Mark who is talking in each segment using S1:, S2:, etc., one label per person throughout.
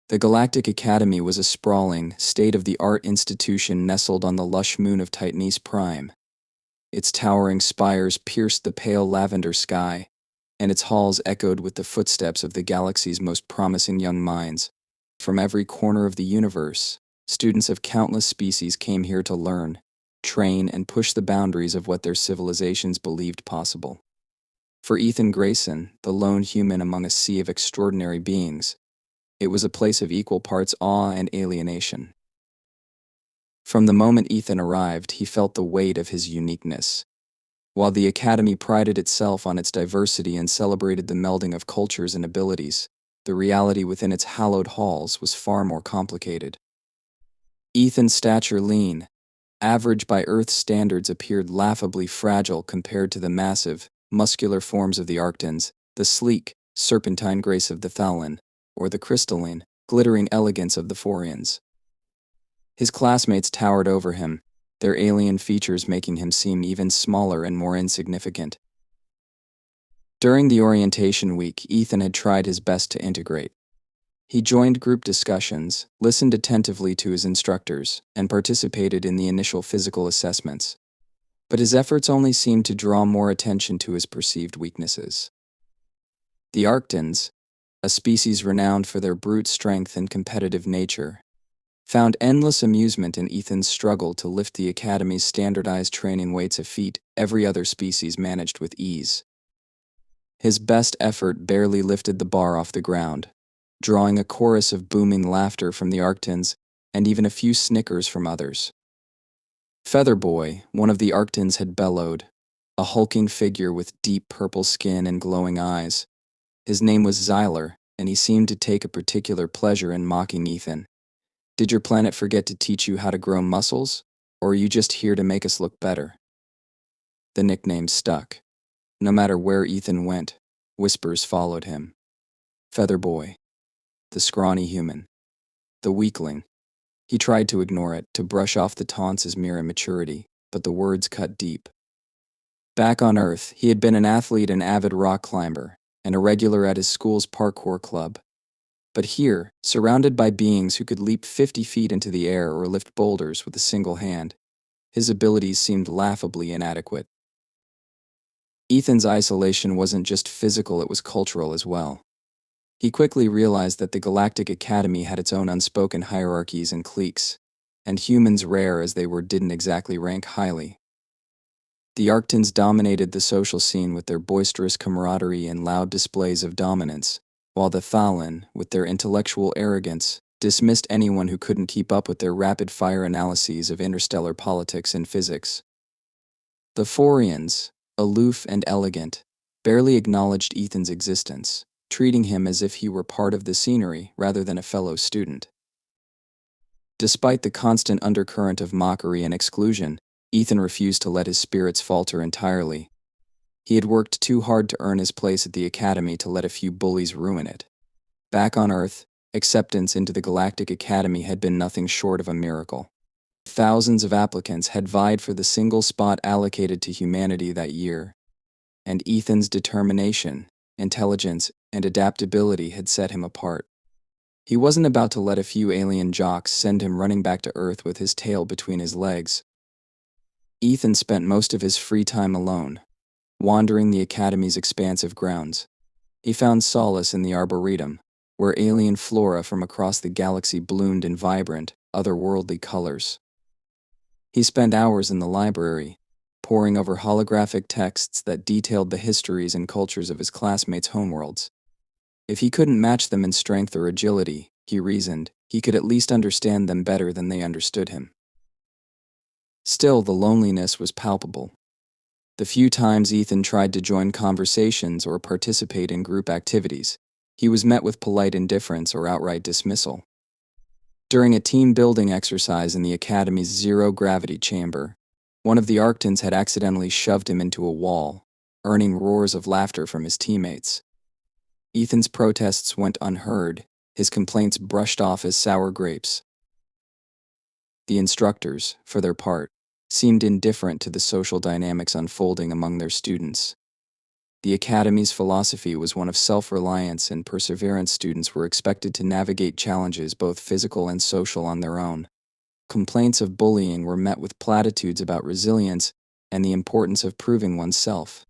S1: The Galactic Academy was a sprawling, state-of-the-art institution nestled on the lush moon of Titanese Prime. Its towering spires pierced the pale lavender sky, and its halls echoed with the footsteps of the galaxy's most promising young minds. From every corner of the universe, students of countless species came here to learn, train, and push the boundaries of what their civilizations believed possible. For Ethan Grayson, the lone human among a sea of extraordinary beings, it was a place of equal parts awe and alienation. From the moment Ethan arrived, he felt the weight of his uniqueness. While the Academy prided itself on its diversity and celebrated the melding of cultures and abilities, the reality within its hallowed halls was far more complicated. Ethan's stature lean, average by Earth's standards, appeared laughably fragile compared to the massive, muscular forms of the Arctans, the sleek, serpentine grace of the Thalan, or the crystalline, glittering elegance of the Forians. His classmates towered over him, their alien features making him seem even smaller and more insignificant. During the orientation week, Ethan had tried his best to integrate. He joined group discussions, listened attentively to his instructors, and participated in the initial physical assessments. But his efforts only seemed to draw more attention to his perceived weaknesses. The Arctans, a species renowned for their brute strength and competitive nature, found endless amusement in Ethan's struggle to lift the Academy's standardized training weights, a feat every other species managed with ease. His best effort barely lifted the bar off the ground, drawing a chorus of booming laughter from the Arctans and even a few snickers from others. Featherboy, one of the Arctans, had bellowed, a hulking figure with deep purple skin and glowing eyes. His name was Xyler, and he seemed to take a particular pleasure in mocking Ethan. "Did your planet forget to teach you how to grow muscles, or are you just here to make us look better?" The nickname stuck. No matter where Ethan went, whispers followed him. Featherboy, the scrawny human, the weakling. He tried to ignore it, to brush off the taunts as mere immaturity, but the words cut deep. Back on Earth, he had been an athlete and avid rock climber, and a regular at his school's parkour club. But here, surrounded by beings who could leap 50 feet into the air or lift boulders with a single hand, his abilities seemed laughably inadequate. Ethan's isolation wasn't just physical, it was cultural as well. He quickly realized that the Galactic Academy had its own unspoken hierarchies and cliques, and humans, rare as they were, didn't exactly rank highly. The Arctans dominated the social scene with their boisterous camaraderie and loud displays of dominance, while the Thalan, with their intellectual arrogance, dismissed anyone who couldn't keep up with their rapid-fire analyses of interstellar politics and physics. The Forians, aloof and elegant, barely acknowledged Ethan's existence, treating him as if he were part of the scenery rather than a fellow student. Despite the constant undercurrent of mockery and exclusion, Ethan refused to let his spirits falter entirely. He had worked too hard to earn his place at the Academy to let a few bullies ruin it. Back on Earth, acceptance into the Galactic Academy had been nothing short of a miracle. Thousands of applicants had vied for the single spot allocated to humanity that year, and Ethan's determination, intelligence, and adaptability had set him apart. He wasn't about to let a few alien jocks send him running back to Earth with his tail between his legs. Ethan spent most of his free time alone, wandering the Academy's expansive grounds. He found solace in the Arboretum, where alien flora from across the galaxy bloomed in vibrant, otherworldly colors. He spent hours in the library, poring over holographic texts that detailed the histories and cultures of his classmates' homeworlds. If he couldn't match them in strength or agility, he reasoned, he could at least understand them better than they understood him. Still, the loneliness was palpable. The few times Ethan tried to join conversations or participate in group activities, he was met with polite indifference or outright dismissal. During a team-building exercise in the Academy's zero-gravity chamber, one of the Arctans had accidentally shoved him into a wall, earning roars of laughter from his teammates. Ethan's protests went unheard, his complaints brushed off as sour grapes. The instructors, for their part, seemed indifferent to the social dynamics unfolding among their students. The Academy's philosophy was one of self-reliance, and perseverance. Students were expected to navigate challenges, both physical and social, on their own. Complaints of bullying were met with platitudes about resilience and the importance of proving oneself.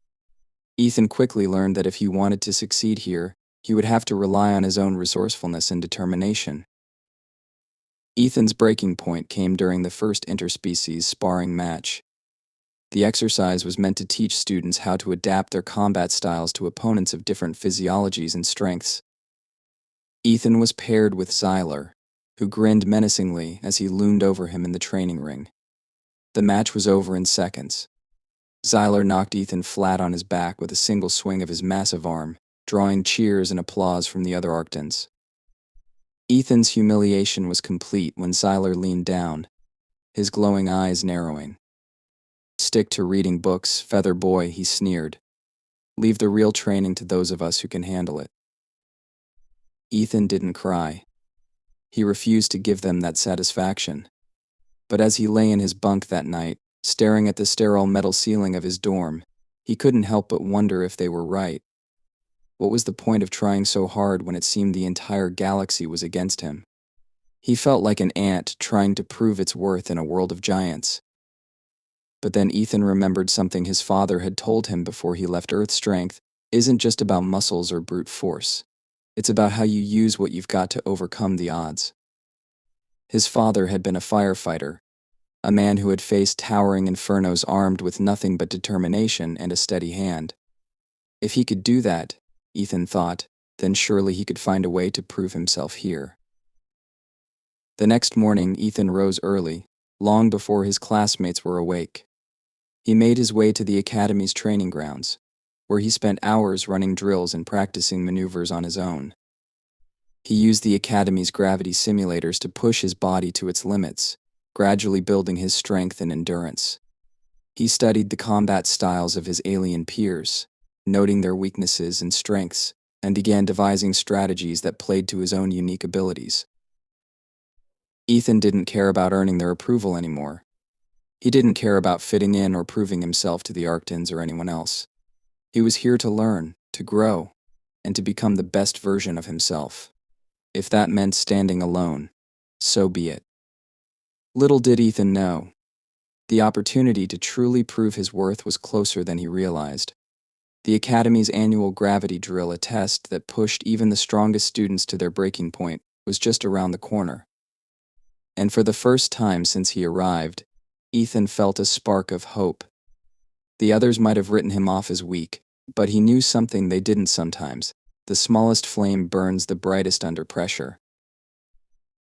S1: Ethan quickly learned that if he wanted to succeed here, he would have to rely on his own resourcefulness and determination. Ethan's breaking point came during the first interspecies sparring match. The exercise was meant to teach students how to adapt their combat styles to opponents of different physiologies and strengths. Ethan was paired with Xyler, who grinned menacingly as he loomed over him in the training ring. The match was over in seconds. Xyler knocked Ethan flat on his back with a single swing of his massive arm, drawing cheers and applause from the other Arctans. Ethan's humiliation was complete when Xyler leaned down, his glowing eyes narrowing. "Stick to reading books, feather boy," he sneered. "Leave the real training to those of us who can handle it." Ethan didn't cry. He refused to give them that satisfaction. But as he lay in his bunk that night, staring at the sterile metal ceiling of his dorm, he couldn't help but wonder if they were right. What was the point of trying so hard when it seemed the entire galaxy was against him? He felt like an ant trying to prove its worth in a world of giants. But then Ethan remembered something his father had told him before he left Earth. Strength isn't just about muscles or brute force. It's about how you use what you've got to overcome the odds. His father had been a firefighter, a man who had faced towering infernos armed with nothing but determination and a steady hand. If he could do that, Ethan thought, then surely he could find a way to prove himself here. The next morning, Ethan rose early, long before his classmates were awake. He made his way to the Academy's training grounds, where he spent hours running drills and practicing maneuvers on his own. He used the Academy's gravity simulators to push his body to its limits, gradually building his strength and endurance. He studied the combat styles of his alien peers, noting their weaknesses and strengths, and began devising strategies that played to his own unique abilities. Ethan didn't care about earning their approval anymore. He didn't care about fitting in or proving himself to the Arctans or anyone else. He was here to learn, to grow, and to become the best version of himself. If that meant standing alone, so be it. Little did Ethan know, the opportunity to truly prove his worth was closer than he realized. The Academy's annual gravity drill, a test that pushed even the strongest students to their breaking point, was just around the corner. And for the first time since he arrived, Ethan felt a spark of hope. The others might have written him off as weak, but he knew something they didn't sometimes. The smallest flame burns the brightest under pressure.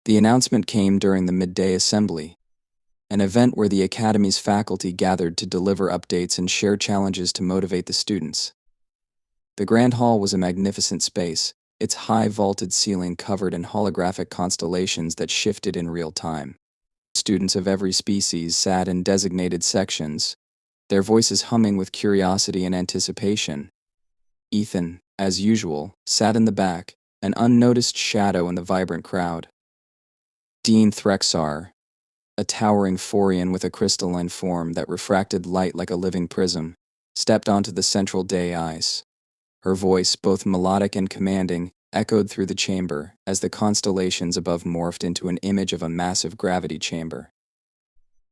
S1: The announcement came during the midday assembly, an event where the Academy's faculty gathered to deliver updates and share challenges to motivate the students. The Grand Hall was a magnificent space, its high vaulted ceiling covered in holographic constellations that shifted in real time. Students of every species sat in designated sections, their voices humming with curiosity and anticipation. Ethan, as usual, sat in the back, an unnoticed shadow in the vibrant crowd. Dean Threxar, a towering Forian with a crystalline form that refracted light like a living prism, stepped onto the central dais. Her voice, both melodic and commanding, echoed through the chamber as the constellations above morphed into an image of a massive gravity chamber.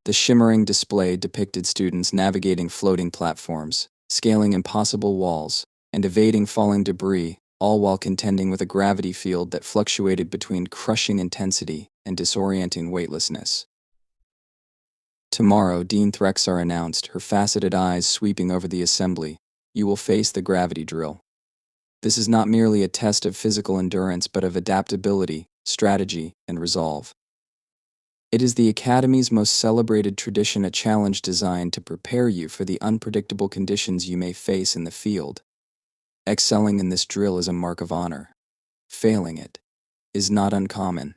S1: The shimmering display depicted students navigating floating platforms, scaling impossible walls, and evading falling debris, all while contending with a gravity field that fluctuated between crushing intensity and disorienting weightlessness. "Tomorrow," Dean Threxar announced, her faceted eyes sweeping over the assembly, "you will face the gravity drill. This is not merely a test of physical endurance, but of adaptability, strategy, and resolve. It is the Academy's most celebrated tradition, a challenge designed to prepare you for the unpredictable conditions you may face in the field. Excelling in this drill is a mark of honor. Failing it is not uncommon."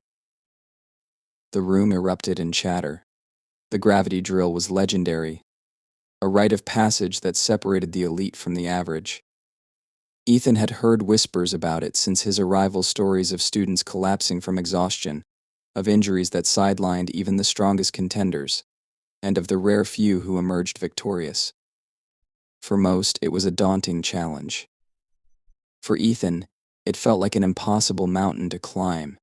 S1: The room erupted in chatter. The gravity drill was legendary, a rite of passage that separated the elite from the average. Ethan had heard whispers about it since his arrival, stories of students collapsing from exhaustion, of injuries that sidelined even the strongest contenders, and of the rare few who emerged victorious. For most, it was a daunting challenge. For Ethan, it felt like an impossible mountain to climb.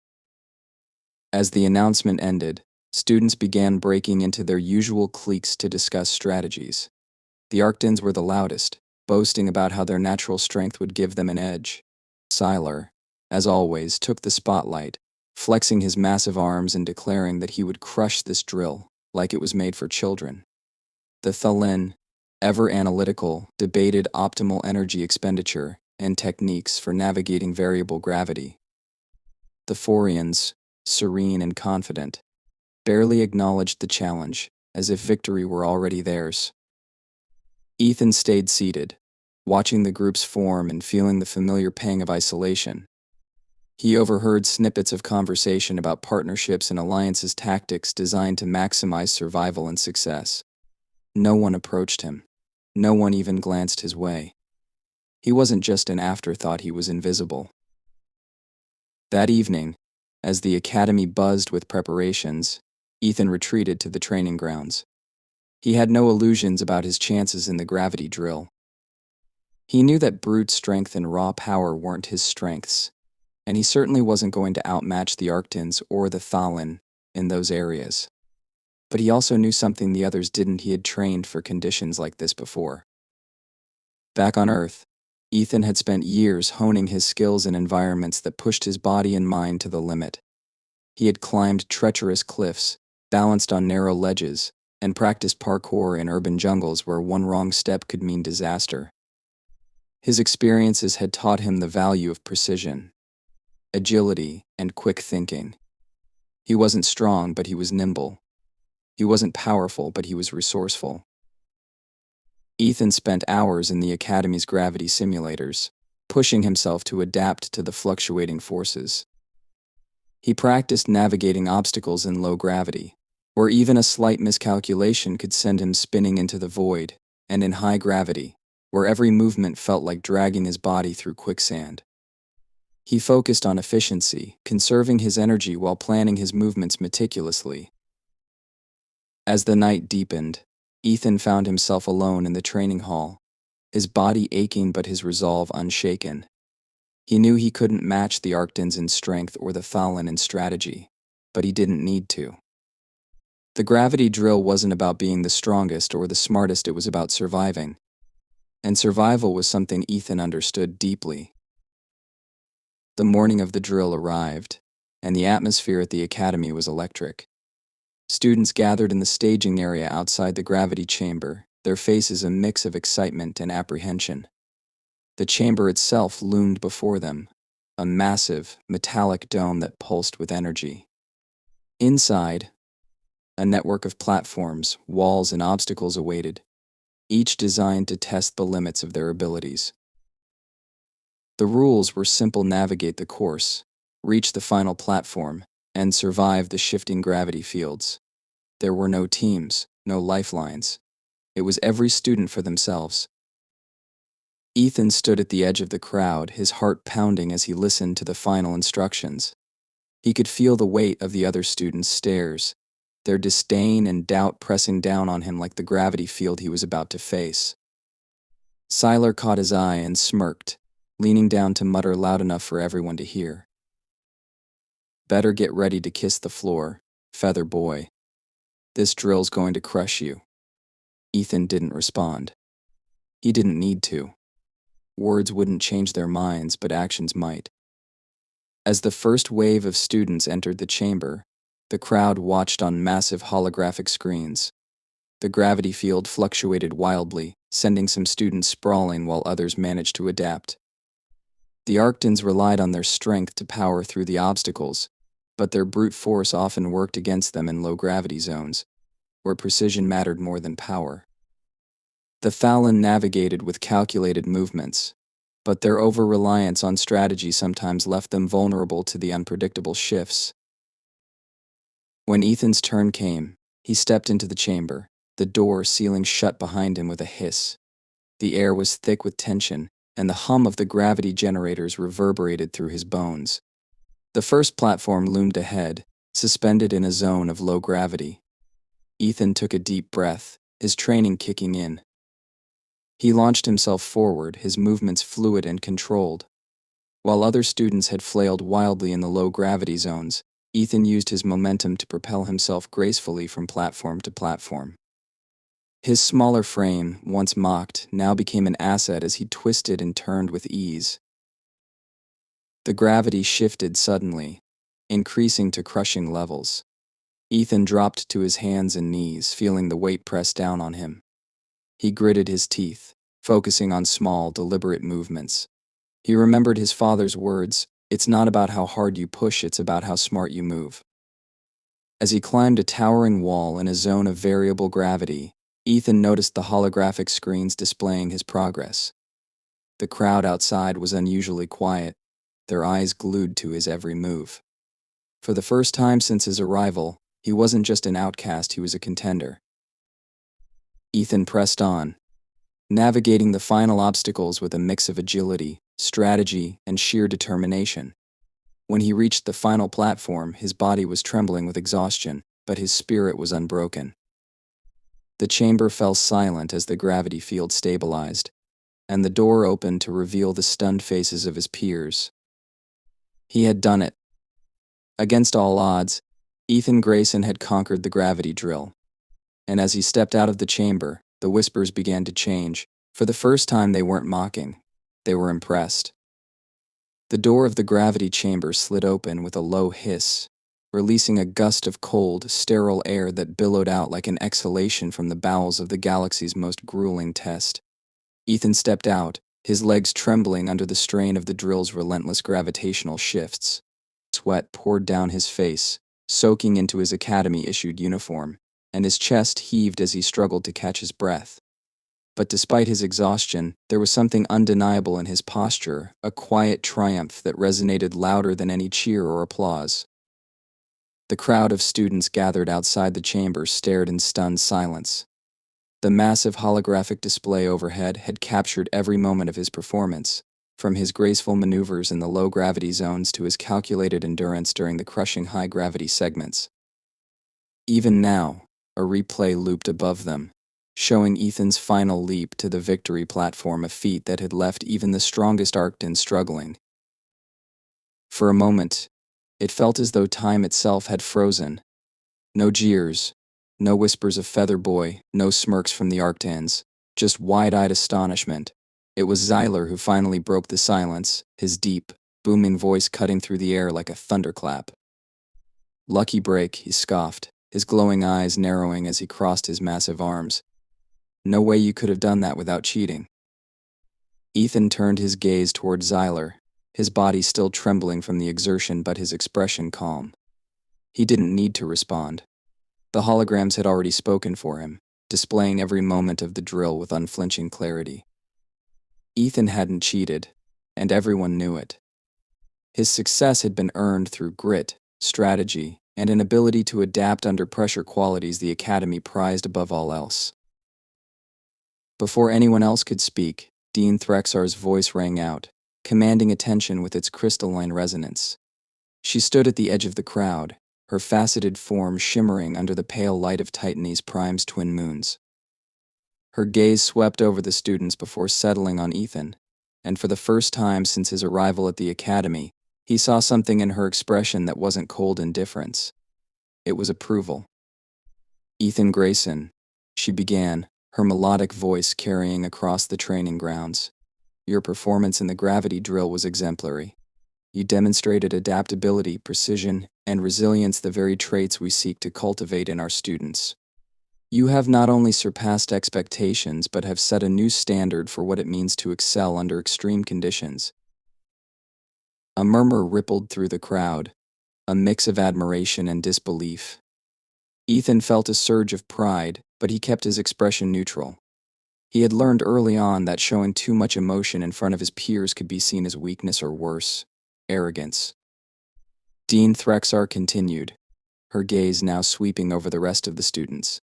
S1: As the announcement ended, students began breaking into their usual cliques to discuss strategies. The Arctans were the loudest, boasting about how their natural strength would give them an edge. Sylar, as always, took the spotlight, flexing his massive arms and declaring that he would crush this drill like it was made for children. The Thulin, ever analytical, debated optimal energy expenditure and techniques for navigating variable gravity. The Forians, serene and confident, barely acknowledged the challenge, as if victory were already theirs. Ethan stayed seated, watching the groups form and feeling the familiar pang of isolation. He overheard snippets of conversation about partnerships and alliances tactics designed to maximize survival and success. No one approached him. No one even glanced his way. He wasn't just an afterthought, he was invisible. That evening, as the academy buzzed with preparations, Ethan retreated to the training grounds. He had no illusions about his chances in the gravity drill. He knew that brute strength and raw power weren't his strengths, and he certainly wasn't going to outmatch the Arctans or the Thalin in those areas. But he also knew something the others didn't. He had trained for conditions like this before. Back on Earth, Ethan had spent years honing his skills in environments that pushed his body and mind to the limit. He had climbed treacherous cliffs, balanced on narrow ledges, and practiced parkour in urban jungles where one wrong step could mean disaster. His experiences had taught him the value of precision, agility, and quick thinking. He wasn't strong, but he was nimble. He wasn't powerful, but he was resourceful. Ethan spent hours in the Academy's gravity simulators, pushing himself to adapt to the fluctuating forces. He practiced navigating obstacles in low gravity, where even a slight miscalculation could send him spinning into the void, and in high gravity, where every movement felt like dragging his body through quicksand. He focused on efficiency, conserving his energy while planning his movements meticulously. As the night deepened, Ethan found himself alone in the training hall, his body aching but his resolve unshaken. He knew he couldn't match the Arctans in strength or the Thalin in strategy, but he didn't need to. The gravity drill wasn't about being the strongest or the smartest, it was about surviving. And survival was something Ethan understood deeply. The morning of the drill arrived, and the atmosphere at the academy was electric. Students gathered in the staging area outside the gravity chamber, their faces a mix of excitement and apprehension. The chamber itself loomed before them, a massive, metallic dome that pulsed with energy. Inside, a network of platforms, walls, and obstacles awaited, each designed to test the limits of their abilities. The rules were simple: navigate the course, reach the final platform, and survive the shifting gravity fields. There were no teams, no lifelines. It was every student for themselves. Ethan stood at the edge of the crowd, his heart pounding as he listened to the final instructions. He could feel the weight of the other students' stares, their disdain and doubt pressing down on him like the gravity field he was about to face. Sylar caught his eye and smirked, leaning down to mutter loud enough for everyone to hear. "Better get ready to kiss the floor, feather boy. This drill's going to crush you." Ethan didn't respond. He didn't need to. Words wouldn't change their minds, but actions might. As the first wave of students entered the chamber, the crowd watched on massive holographic screens. The gravity field fluctuated wildly, sending some students sprawling while others managed to adapt. The Arctans relied on their strength to power through the obstacles, but their brute force often worked against them in low-gravity zones, where precision mattered more than power. The Thalin navigated with calculated movements, but their over-reliance on strategy sometimes left them vulnerable to the unpredictable shifts. When Ethan's turn came, he stepped into the chamber, the door sealing shut behind him with a hiss. The air was thick with tension, and the hum of the gravity generators reverberated through his bones. The first platform loomed ahead, suspended in a zone of low gravity. Ethan took a deep breath, his training kicking in. He launched himself forward, his movements fluid and controlled. While other students had flailed wildly in the low-gravity zones, Ethan used his momentum to propel himself gracefully from platform to platform. His smaller frame, once mocked, now became an asset as he twisted and turned with ease. The gravity shifted suddenly, increasing to crushing levels. Ethan dropped to his hands and knees, feeling the weight press down on him. He gritted his teeth, focusing on small, deliberate movements. He remembered his father's words, "It's not about how hard you push, it's about how smart you move." As he climbed a towering wall in a zone of variable gravity, Ethan noticed the holographic screens displaying his progress. The crowd outside was unusually quiet, their eyes glued to his every move. For the first time since his arrival, he wasn't just an outcast, he was a contender. Ethan pressed on, navigating the final obstacles with a mix of agility, strategy, and sheer determination. When he reached the final platform, his body was trembling with exhaustion, but his spirit was unbroken. The chamber fell silent as the gravity field stabilized, and the door opened to reveal the stunned faces of his peers. He had done it. Against all odds, Ethan Grayson had conquered the gravity drill. And as he stepped out of the chamber, the whispers began to change. For the first time, they weren't mocking. They were impressed. The door of the gravity chamber slid open with a low hiss, releasing a gust of cold, sterile air that billowed out like an exhalation from the bowels of the galaxy's most grueling test. Ethan stepped out, his legs trembling under the strain of the drill's relentless gravitational shifts. Sweat poured down his face, soaking into his academy-issued uniform, and his chest heaved as he struggled to catch his breath. But despite his exhaustion, there was something undeniable in his posture, a quiet triumph that resonated louder than any cheer or applause. The crowd of students gathered outside the chamber stared in stunned silence. The massive holographic display overhead had captured every moment of his performance, from his graceful maneuvers in the low-gravity zones to his calculated endurance during the crushing high-gravity segments. Even now, a replay looped above them, showing Ethan's final leap to the victory platform, a feat that had left even the strongest Arctan struggling. For a moment, it felt as though time itself had frozen. No jeers, no whispers of Feather Boy, no smirks from the Arctans, just wide-eyed astonishment. It was Xyler who finally broke the silence, his deep, booming voice cutting through the air like a thunderclap. "Lucky break," he scoffed, his glowing eyes narrowing as he crossed his massive arms. "No way you could have done that without cheating." Ethan turned his gaze toward Xyler, his body still trembling from the exertion but his expression calm. He didn't need to respond. The holograms had already spoken for him, displaying every moment of the drill with unflinching clarity. Ethan hadn't cheated, and everyone knew it. His success had been earned through grit, strategy, and an ability to adapt under pressure, qualities the Academy prized above all else. Before anyone else could speak, Dean Threxar's voice rang out, commanding attention with its crystalline resonance. She stood at the edge of the crowd, her faceted form shimmering under the pale light of Titanese Prime's twin moons. Her gaze swept over the students before settling on Ethan, and for the first time since his arrival at the Academy, he saw something in her expression that wasn't cold indifference. It was approval. "Ethan Grayson," she began, her melodic voice carrying across the training grounds. "Your performance in the gravity drill was exemplary. You demonstrated adaptability, precision, and resilience, the very traits we seek to cultivate in our students. You have not only surpassed expectations but have set a new standard for what it means to excel under extreme conditions." A murmur rippled through the crowd, a mix of admiration and disbelief. Ethan felt a surge of pride, but he kept his expression neutral. He had learned early on that showing too much emotion in front of his peers could be seen as weakness or worse, arrogance. Dean Threxar continued, her gaze now sweeping over the rest of the students.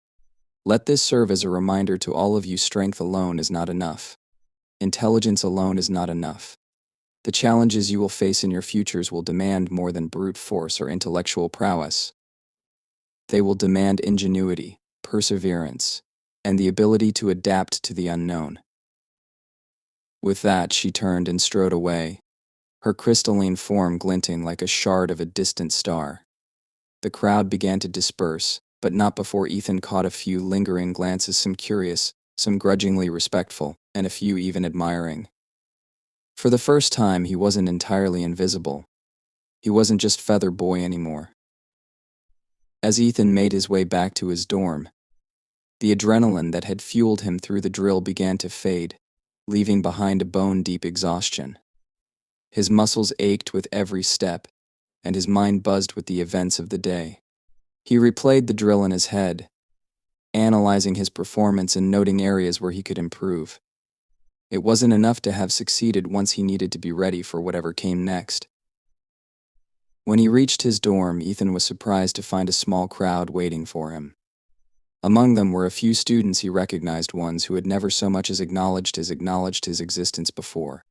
S1: "Let this serve as a reminder to all of you: strength alone is not enough. Intelligence alone is not enough. The challenges you will face in your futures will demand more than brute force or intellectual prowess. They will demand ingenuity, perseverance, and the ability to adapt to the unknown. With that, she turned and strode away, her crystalline form glinting like a shard of a distant star. The crowd began to disperse, but not before Ethan caught a few lingering glances, some curious, some grudgingly respectful, and a few even admiring. For the first time, he wasn't entirely invisible. He wasn't just Feather Boy anymore. As Ethan made his way back to his dorm, the adrenaline that had fueled him through the drill began to fade, leaving behind a bone-deep exhaustion. His muscles ached with every step, and his mind buzzed with the events of the day. He replayed the drill in his head, analyzing his performance and noting areas where he could improve. It wasn't enough to have succeeded once he needed to be ready for whatever came next. When he reached his dorm, Ethan was surprised to find a small crowd waiting for him. Among them were a few students he recognized, ones who had never so much as acknowledged his existence before.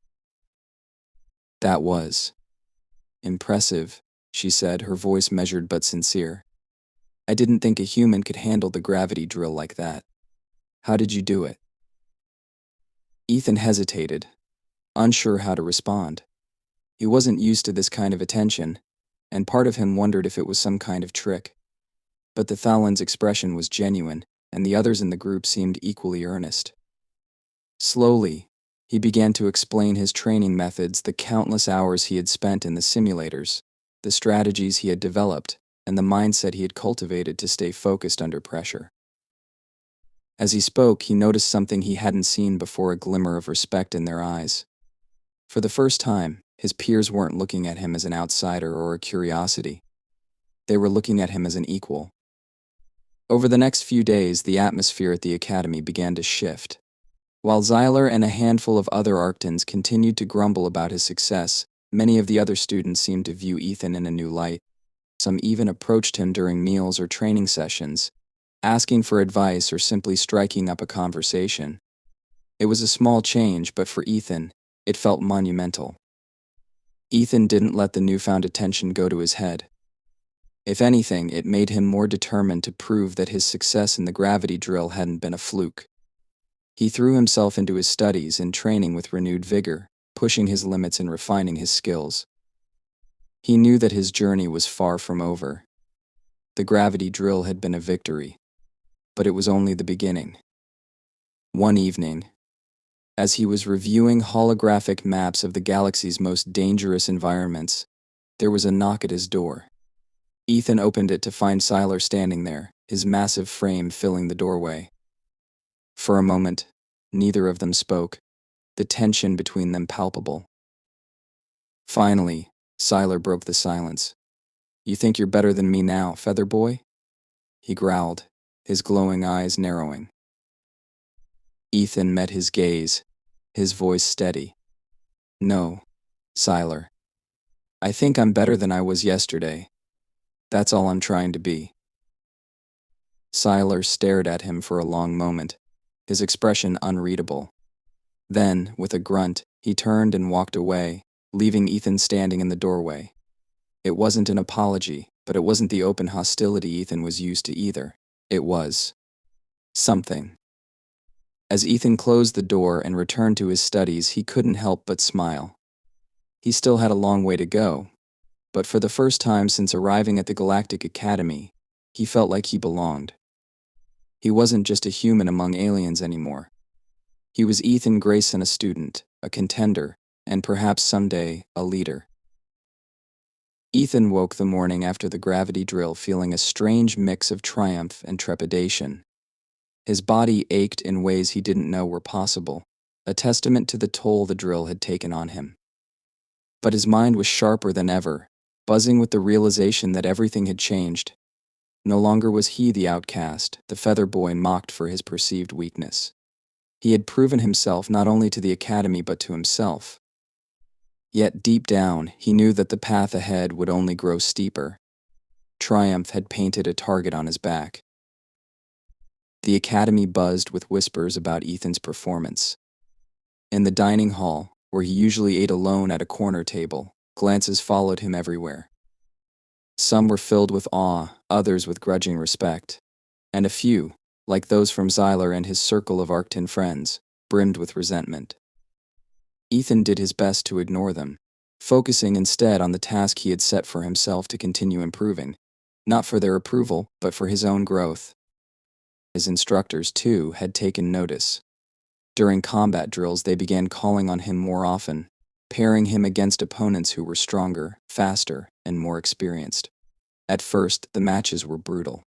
S1: "That was impressive," she said, her voice measured but sincere. "I didn't think a human could handle the gravity drill like that. How did you do it?" Ethan hesitated, unsure how to respond. He wasn't used to this kind of attention, and part of him wondered if it was some kind of trick. But the Thalan's expression was genuine, and the others in the group seemed equally earnest. Slowly, he began to explain his training methods, the countless hours he had spent in the simulators, the strategies he had developed, and the mindset he had cultivated to stay focused under pressure. As he spoke, he noticed something he hadn't seen before, a glimmer of respect in their eyes. For the first time, his peers weren't looking at him as an outsider or a curiosity. They were looking at him as an equal. Over the next few days, the atmosphere at the academy began to shift. While Xyler and a handful of other Arctans continued to grumble about his success, many of the other students seemed to view Ethan in a new light. Some even approached him during meals or training sessions, asking for advice or simply striking up a conversation. It was a small change, but for Ethan, it felt monumental. Ethan didn't let the newfound attention go to his head. If anything, it made him more determined to prove that his success in the gravity drill hadn't been a fluke. He threw himself into his studies and training with renewed vigor, pushing his limits and refining his skills. He knew that his journey was far from over. The gravity drill had been a victory, but it was only the beginning. One evening, as he was reviewing holographic maps of the galaxy's most dangerous environments, there was a knock at his door. Ethan opened it to find Xyler standing there, his massive frame filling the doorway. For a moment, neither of them spoke, the tension between them palpable. Finally, Xyler broke the silence. "You think you're better than me now, Feather Boy?" he growled, his glowing eyes narrowing. Ethan met his gaze, his voice steady. "No, Xyler. I think I'm better than I was yesterday. That's all I'm trying to be." Xyler stared at him for a long moment, his expression unreadable. Then, with a grunt, he turned and walked away, leaving Ethan standing in the doorway. It wasn't an apology, but it wasn't the open hostility Ethan was used to either. It was something. As Ethan closed the door and returned to his studies, he couldn't help but smile. He still had a long way to go, but for the first time since arriving at the Galactic Academy, he felt like he belonged. He wasn't just a human among aliens anymore. He was Ethan Grayson, a student, a contender, and perhaps someday, a leader. Ethan woke the morning after the gravity drill feeling a strange mix of triumph and trepidation. His body ached in ways he didn't know were possible, a testament to the toll the drill had taken on him. But his mind was sharper than ever, buzzing with the realization that everything had changed. No longer was he the outcast, the Feather Boy mocked for his perceived weakness. He had proven himself not only to the Academy but to himself. Yet deep down, he knew that the path ahead would only grow steeper. Triumph had painted a target on his back. The Academy buzzed with whispers about Ethan's performance. In the dining hall, where he usually ate alone at a corner table, glances followed him everywhere. Some were filled with awe, others with grudging respect, and a few, like those from Xyler and his circle of Arctan friends, brimmed with resentment. Ethan did his best to ignore them, focusing instead on the task he had set for himself to continue improving, not for their approval, but for his own growth. His instructors, too, had taken notice. During combat drills, they began calling on him more often, pairing him against opponents who were stronger, faster, and more experienced. At first, the matches were brutal.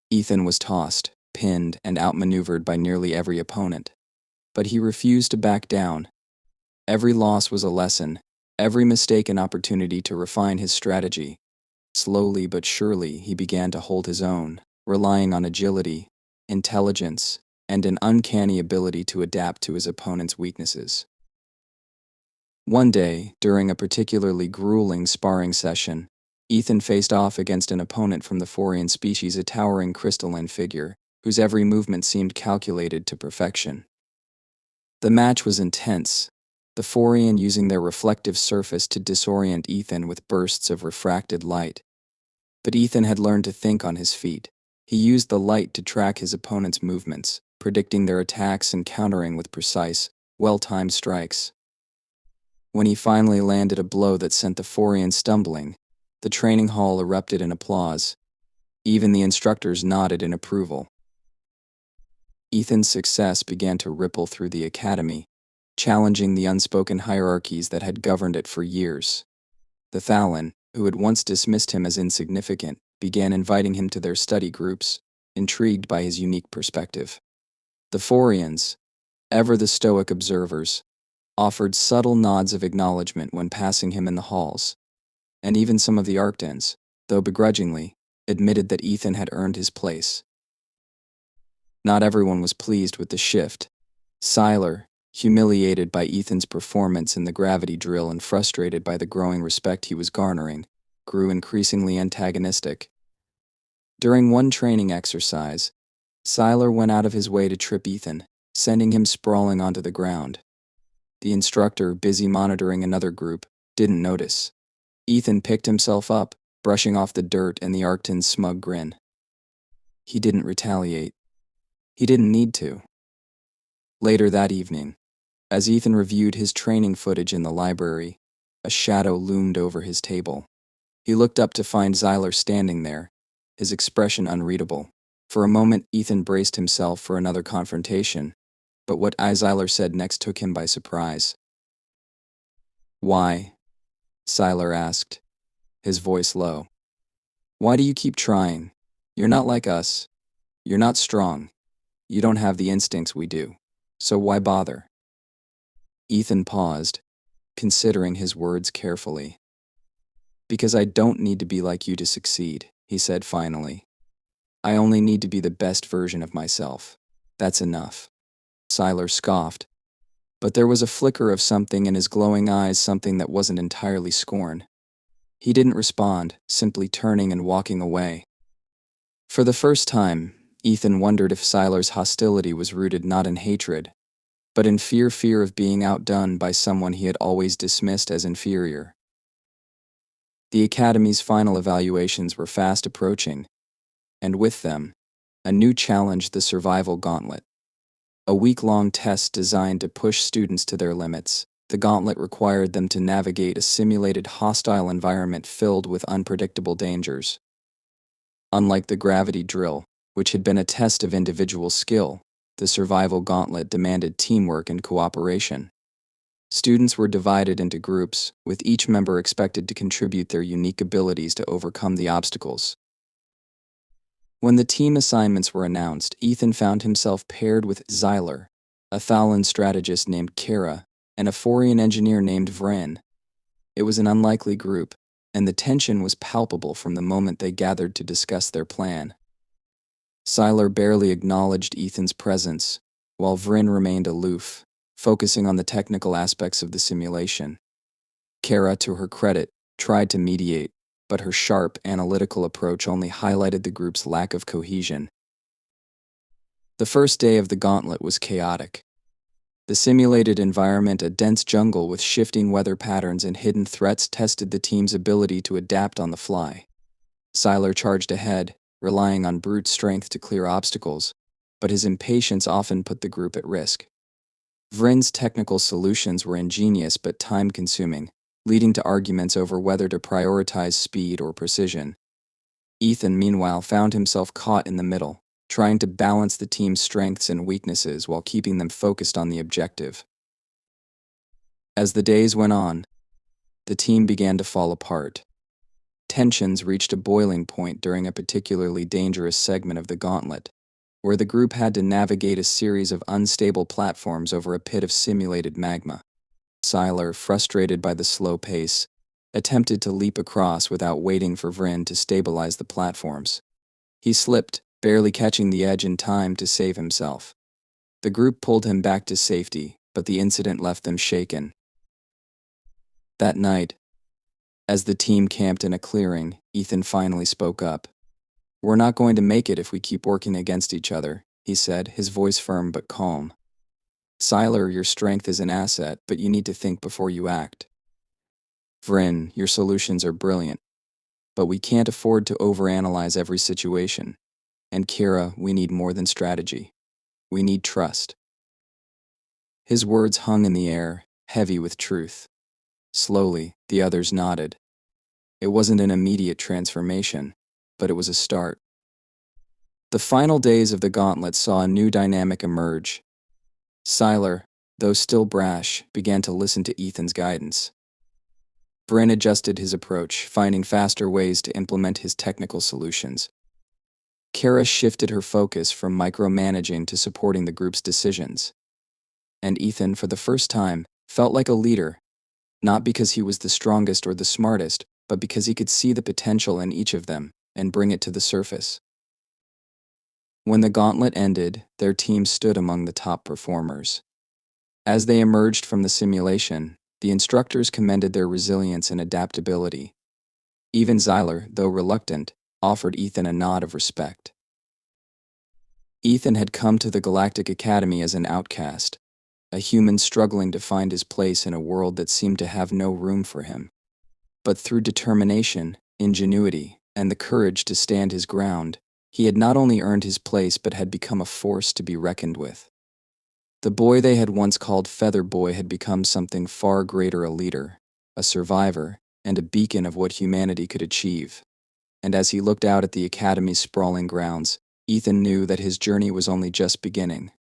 S1: Ethan was tossed, pinned, and outmaneuvered by nearly every opponent. But he refused to back down. Every loss was a lesson, every mistake an opportunity to refine his strategy. Slowly but surely, he began to hold his own, relying on agility, intelligence, and an uncanny ability to adapt to his opponent's weaknesses. One day, during a particularly grueling sparring session, Ethan faced off against an opponent from the Forian species, a towering crystalline figure, whose every movement seemed calculated to perfection. The match was intense, the Forian using their reflective surface to disorient Ethan with bursts of refracted light. But Ethan had learned to think on his feet. He used the light to track his opponent's movements, predicting their attacks and countering with precise, well-timed strikes. When he finally landed a blow that sent the Forian stumbling, the training hall erupted in applause. Even the instructors nodded in approval. Ethan's success began to ripple through the academy, challenging the unspoken hierarchies that had governed it for years. The Thalon, who had once dismissed him as insignificant, began inviting him to their study groups, intrigued by his unique perspective. The Forians, ever the stoic observers, offered subtle nods of acknowledgement when passing him in the halls, and even some of the Arctans, though begrudgingly, admitted that Ethan had earned his place. Not everyone was pleased with the shift. Sylar, humiliated by Ethan's performance in the gravity drill and frustrated by the growing respect he was garnering, grew increasingly antagonistic. During one training exercise, Sylar went out of his way to trip Ethan, sending him sprawling onto the ground. The instructor, busy monitoring another group, didn't notice. Ethan picked himself up, brushing off the dirt and the Arctan's smug grin. He didn't retaliate. He didn't need to. Later that evening, as Ethan reviewed his training footage in the library, a shadow loomed over his table. He looked up to find Sylar standing there, his expression unreadable. For a moment, Ethan braced himself for another confrontation, but what Sylar said next took him by surprise. "Why?" Sylar asked, his voice low. "Why do you keep trying? You're not like us. You're not strong. You don't have the instincts we do. So why bother?" Ethan paused, considering his words carefully. "Because I don't need to be like you to succeed," he said finally. "I only need to be the best version of myself. That's enough." Sylar scoffed, but there was a flicker of something in his glowing eyes, something that wasn't entirely scorn. He didn't respond, simply turning and walking away. For the first time, Ethan wondered if Sylar's hostility was rooted not in hatred, but in fear of being outdone by someone he had always dismissed as inferior. The Academy's final evaluations were fast approaching, and with them, a new challenge: the survival gauntlet. A week-long test designed to push students to their limits. The gauntlet required them to navigate a simulated hostile environment filled with unpredictable dangers. Unlike the gravity drill, which had been a test of individual skill, the survival gauntlet demanded teamwork and cooperation. Students were divided into groups, with each member expected to contribute their unique abilities to overcome the obstacles. When the team assignments were announced, Ethan found himself paired with Sylar, a Thalon strategist named Kara, and a Forian engineer named Vren. It was an unlikely group, and the tension was palpable from the moment they gathered to discuss their plan. Sylar barely acknowledged Ethan's presence, while Vren remained aloof, focusing on the technical aspects of the simulation. Kara, to her credit, tried to mediate, but her sharp, analytical approach only highlighted the group's lack of cohesion. The first day of the gauntlet was chaotic. The simulated environment, a dense jungle with shifting weather patterns and hidden threats, tested the team's ability to adapt on the fly. Sylar charged ahead, relying on brute strength to clear obstacles, but his impatience often put the group at risk. Vrin's technical solutions were ingenious but time-consuming, leading to arguments over whether to prioritize speed or precision. Ethan, meanwhile, found himself caught in the middle, trying to balance the team's strengths and weaknesses while keeping them focused on the objective. As the days went on, the team began to fall apart. Tensions reached a boiling point during a particularly dangerous segment of the gauntlet, where the group had to navigate a series of unstable platforms over a pit of simulated magma. Sylar, frustrated by the slow pace, attempted to leap across without waiting for Vrin to stabilize the platforms. He slipped, barely catching the edge in time to save himself. The group pulled him back to safety, but the incident left them shaken. That night, as the team camped in a clearing, Ethan finally spoke up. "We're not going to make it if we keep working against each other," he said, his voice firm but calm. "Sylar, your strength is an asset, but you need to think before you act. Vrin, your solutions are brilliant, but we can't afford to overanalyze every situation. And Kira, we need more than strategy. We need trust." His words hung in the air, heavy with truth. Slowly, the others nodded. It wasn't an immediate transformation, but it was a start. The final days of the gauntlet saw a new dynamic emerge. Sylar, though still brash, began to listen to Ethan's guidance. Vrin adjusted his approach, finding faster ways to implement his technical solutions. Kara shifted her focus from micromanaging to supporting the group's decisions. And Ethan, for the first time, felt like a leader, not because he was the strongest or the smartest, but because he could see the potential in each of them and bring it to the surface. When the gauntlet ended, their team stood among the top performers. As they emerged from the simulation, the instructors commended their resilience and adaptability. Even Zyler, though reluctant, offered Ethan a nod of respect. Ethan had come to the Galactic Academy as an outcast, a human struggling to find his place in a world that seemed to have no room for him. But through determination, ingenuity, and the courage to stand his ground, he had not only earned his place but had become a force to be reckoned with. The boy they had once called Feather Boy had become something far greater: a leader, a survivor, and a beacon of what humanity could achieve. And as he looked out at the Academy's sprawling grounds, Ethan knew that his journey was only just beginning.